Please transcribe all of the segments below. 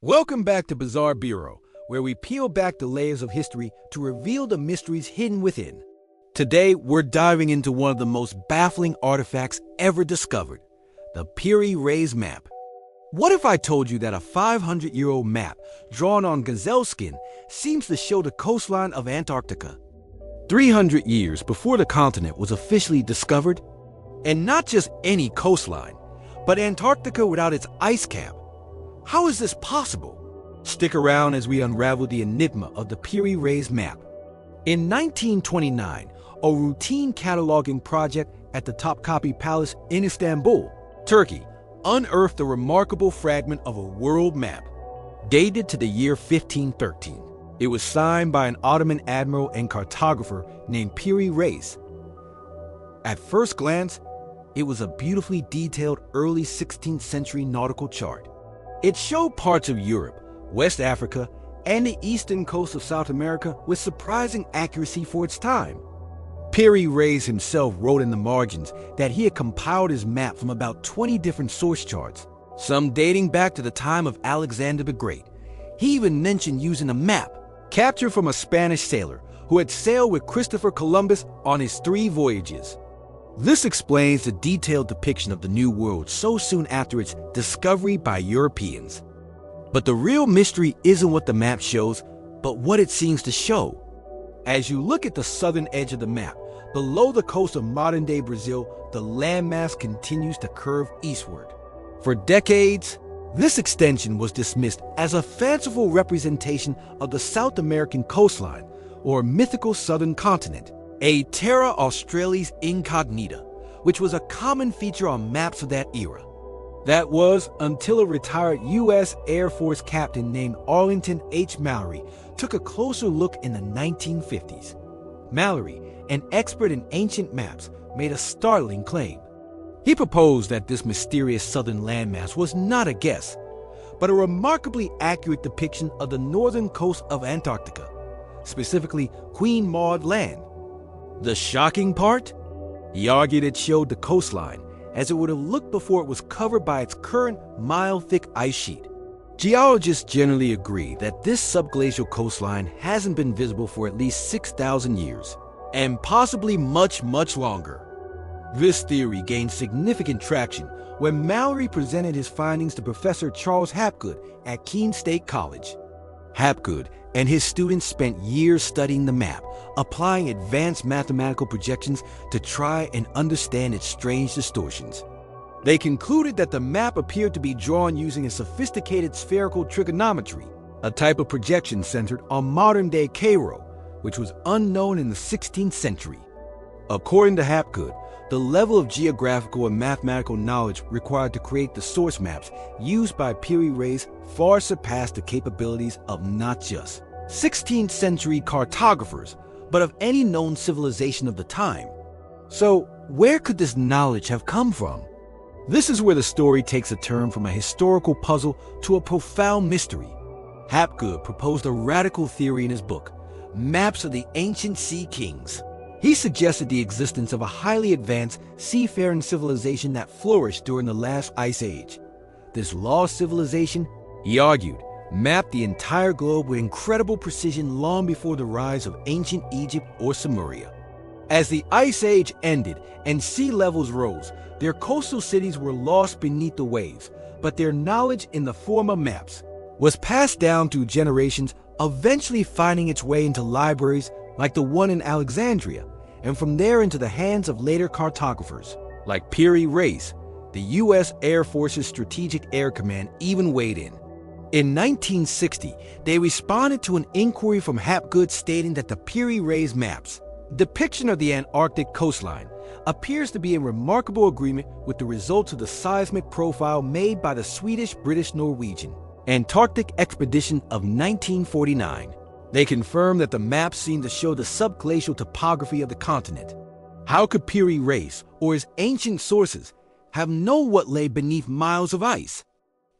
Welcome back to Bizarre Bureau, where we peel back the layers of history to reveal the mysteries hidden within. Today, we're diving into one of the most baffling artifacts ever discovered, the Piri Reis Map. What if I told you that a 500-year-old map drawn on gazelle skin seems to show the coastline of Antarctica? 300 years before the continent was officially discovered, and not just any coastline, but Antarctica without its ice cap. How is this possible? Stick around as we unravel the enigma of the Piri Reis Map. In 1929, a routine cataloging project at the Topkapi Palace in Istanbul, Turkey, unearthed a remarkable fragment of a world map, dated to the year 1513. It was signed by an Ottoman admiral and cartographer named Piri Reis. At first glance, it was a beautifully detailed early 16th century nautical chart. It showed parts of Europe, West Africa, and the eastern coast of South America with surprising accuracy for its time. Piri Reis himself wrote in the margins that he had compiled his map from about 20 different source charts, some dating back to the time of Alexander the Great. He even mentioned using a map captured from a Spanish sailor who had sailed with Christopher Columbus on his 3 voyages. This explains the detailed depiction of the New World so soon after its discovery by Europeans. But the real mystery isn't what the map shows, but what it seems to show. As you look at the southern edge of the map, below the coast of modern-day Brazil, the landmass continues to curve eastward. For decades, this extension was dismissed as a fanciful representation of the South American coastline, or mythical southern continent, a terra australis incognita, which was a common feature on maps of that era. That was until a retired U.S. Air Force captain named Arlington H. Mallory took a closer look in the 1950s. Mallory, an expert in ancient maps, made a startling claim. He proposed that this mysterious southern landmass was not a guess, but a remarkably accurate depiction of the northern coast of Antarctica, specifically Queen Maud Land. The shocking part? He argued it showed the coastline as it would have looked before it was covered by its current mile-thick ice sheet. Geologists generally agree that this subglacial coastline hasn't been visible for at least 6,000 years, and possibly much longer. This theory gained significant traction when Mallory presented his findings to Professor Charles Hapgood at Keene State College. Hapgood and his students spent years studying the map, applying advanced mathematical projections to try and understand its strange distortions. They concluded that the map appeared to be drawn using a sophisticated spherical trigonometry, a type of projection centered on modern-day Cairo, which was unknown in the 16th century. According to Hapgood, the level of geographical and mathematical knowledge required to create the source maps used by Piri Reis far surpassed the capabilities of not just 16th century cartographers, but of any known civilization of the time. So, where could this knowledge have come from? This is where the story takes a turn from a historical puzzle to a profound mystery. Hapgood proposed a radical theory in his book, Maps of the Ancient Sea Kings. He suggested the existence of a highly advanced seafaring civilization that flourished during the last ice age. This lost civilization, he argued, mapped the entire globe with incredible precision long before the rise of ancient Egypt or Sumeria. As the ice age ended and sea levels rose, their coastal cities were lost beneath the waves, but their knowledge in the form of maps was passed down through generations, eventually finding its way into libraries like the one in Alexandria, and from there into the hands of later cartographers. Like Piri Reis, the U.S. Air Force's Strategic Air Command even weighed in. In 1960, they responded to an inquiry from Hapgood stating that the Piri Reis Map's depiction of the Antarctic coastline appears to be in remarkable agreement with the results of the seismic profile made by the Swedish-British-Norwegian Antarctic expedition of 1949. They confirmed that the maps seemed to show the subglacial topography of the continent. How could Piri Reis, or his ancient sources, have known what lay beneath miles of ice?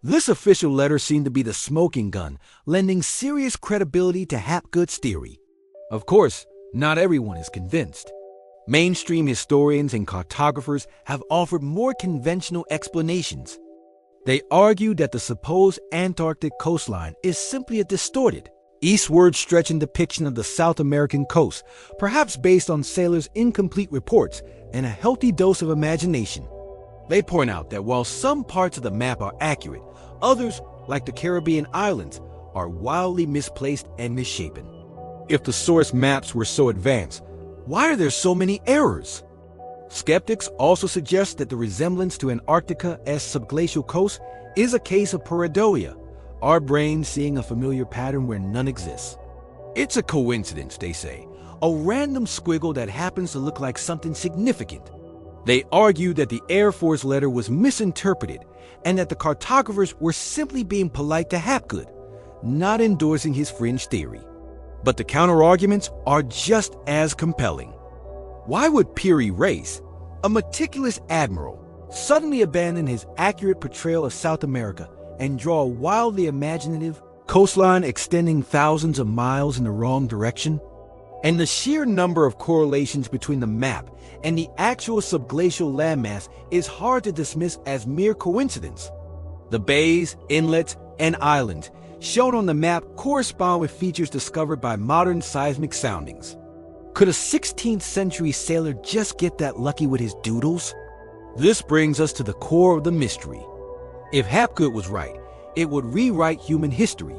This official letter seemed to be the smoking gun, lending serious credibility to Hapgood's theory. Of course, not everyone is convinced. Mainstream historians and cartographers have offered more conventional explanations. They argued that the supposed Antarctic coastline is simply a distorted, eastward stretching depiction of the South American coast, perhaps based on sailors' incomplete reports and a healthy dose of imagination. They point out that while some parts of the map are accurate, others, like the Caribbean islands, are wildly misplaced and misshapen. If the source maps were so advanced, why are there so many errors? Skeptics also suggest that the resemblance to Antarctica's subglacial coast is a case of pareidolia, our brains seeing a familiar pattern where none exists. It's a coincidence, they say, a random squiggle that happens to look like something significant. They argue that the Air Force letter was misinterpreted and that the cartographers were simply being polite to Hapgood, not endorsing his fringe theory. But the counter-arguments are just as compelling. Why would Piri Reis, a meticulous admiral, suddenly abandon his accurate portrayal of South America and draw a wildly imaginative coastline extending thousands of miles in the wrong direction? And the sheer number of correlations between the map and the actual subglacial landmass is hard to dismiss as mere coincidence. The bays, inlets, and islands shown on the map correspond with features discovered by modern seismic soundings. Could a 16th century sailor just get that lucky with his doodles? This brings us to the core of the mystery. If Hapgood was right, it would rewrite human history.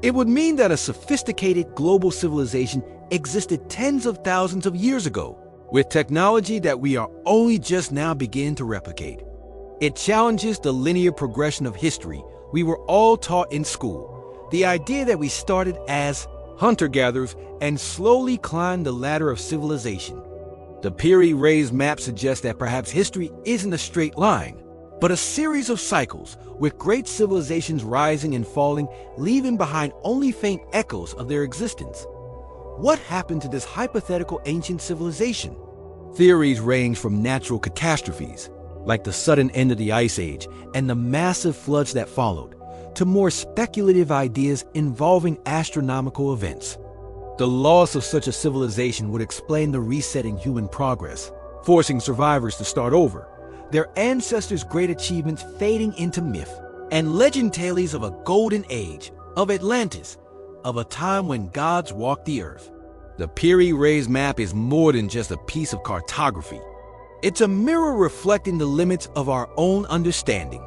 It would mean that a sophisticated global civilization existed tens of thousands of years ago, with technology that we are only just now beginning to replicate. It challenges the linear progression of history we were all taught in school, the idea that we started as hunter-gatherers and slowly climbed the ladder of civilization. The Piri Reis Map suggests that perhaps history isn't a straight line, but a series of cycles, with great civilizations rising and falling, leaving behind only faint echoes of their existence. What happened to this hypothetical ancient civilization? Theories range from natural catastrophes, like the sudden end of the Ice Age and the massive floods that followed, to more speculative ideas involving astronomical events. The loss of such a civilization would explain the resetting human progress, forcing survivors to start over, their ancestors' great achievements fading into myth, and legend tales of a golden age, of Atlantis, of a time when gods walked the earth. The Piri Reis Map is more than just a piece of cartography. It's a mirror reflecting the limits of our own understanding.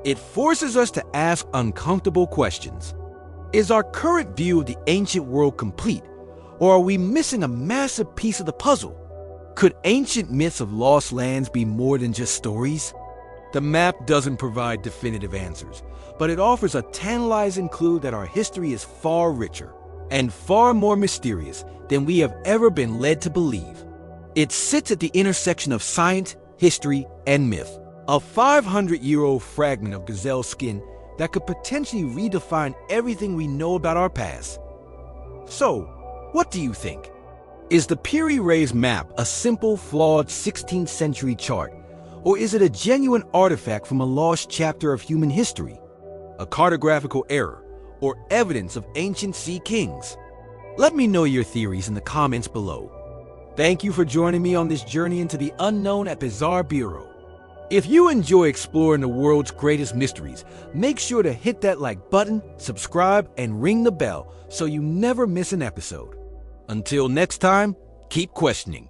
It forces us to ask uncomfortable questions. Is our current view of the ancient world complete, or are we missing a massive piece of the puzzle? Could ancient myths of lost lands be more than just stories? The map doesn't provide definitive answers, but it offers a tantalizing clue that our history is far richer and far more mysterious than we have ever been led to believe. It sits at the intersection of science, history, and myth, a 500-year-old fragment of gazelle skin that could potentially redefine everything we know about our past. So, what do you think? Is the Piri Reis Map a simple, flawed 16th century chart, or is it a genuine artifact from a lost chapter of human history, a cartographical error, or evidence of ancient sea kings? Let me know your theories in the comments below. Thank you for joining me on this journey into the unknown at Bizarre Bureau. If you enjoy exploring the world's greatest mysteries, make sure to hit that like button, subscribe, and ring the bell so you never miss an episode. Until next time, keep questioning.